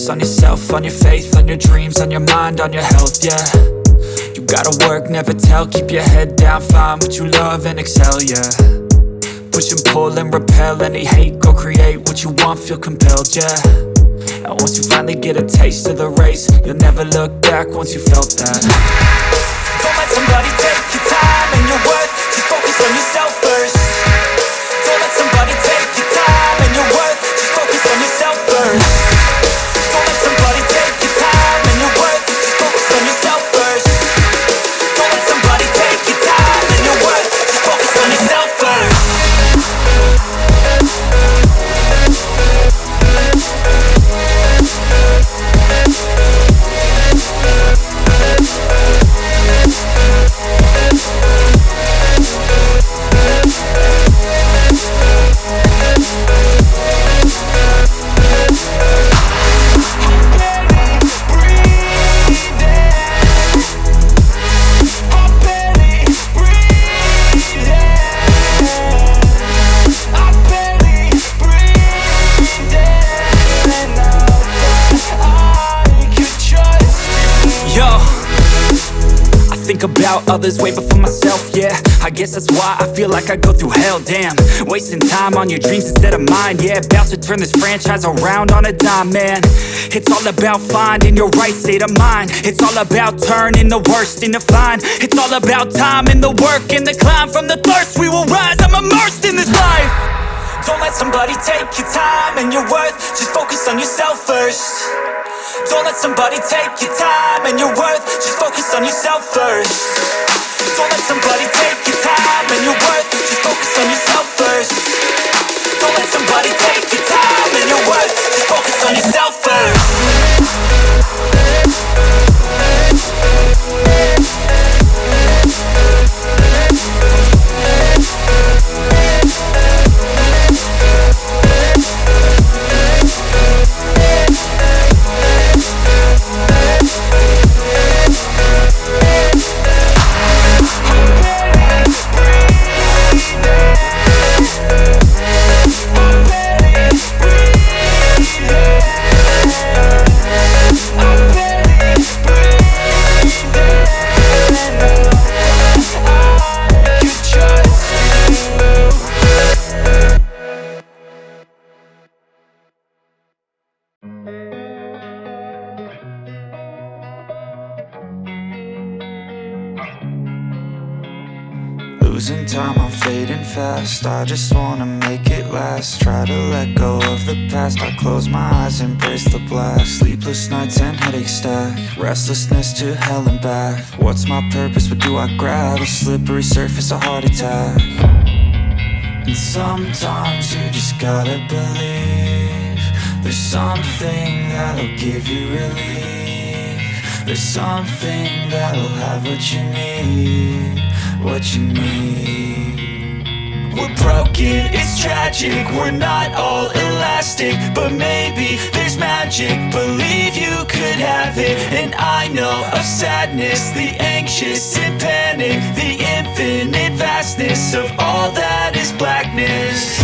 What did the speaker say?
focus on yourself, on your faith, on your dreams, on your mind, on your health, yeah. You gotta work, never tell, keep your head down, find what you love and excel, yeah. Push and pull and repel any hate, go create what you want, feel compelled, yeah. And once you finally get a taste of the race, you'll never look back once you felt that. Don't let somebody take your time and your worth, just focus on yourself first. Don't let somebody take your time and your worth, just focus on yourself first. Don't let somebody take your time and your worth, just focus on yourself first. Don't let somebody take your time and your worth, just focus on yourself first. About others way before myself, yeah. I guess that's why I feel like I go through hell, damn. Wasting time on your dreams instead of mine, yeah. About to turn this franchise around on a dime, man. It's all about finding your right state of mind. It's all about turning the worst into fine. It's all about time and the work and the climb. From the thirst we will rise, I'm immersed in this life. Don't let somebody take your time and your worth, just focus on yourself first. Don't let somebody take your time and your worth, just focus on yourself first. Don't let somebody take your time and your worth, just focus on yourself first. Don't let somebody take your time and your worth, just focus on yourself first. Losing time, I'm fading fast. I just wanna make it last. Try to let go of the past. I close my eyes, embrace the blast. Sleepless nights and headaches stack. Restlessness to hell and back. What's my purpose? What do I grab? A slippery surface, a heart attack. And sometimes you just gotta believe there's something that'll give you relief. There's something that'll have what you need, what you need. We're broken, it's tragic, we're not all elastic, but maybe there's magic. Believe you could have it. And I know of sadness, the anxious and panic, the infinite vastness of all that is blackness.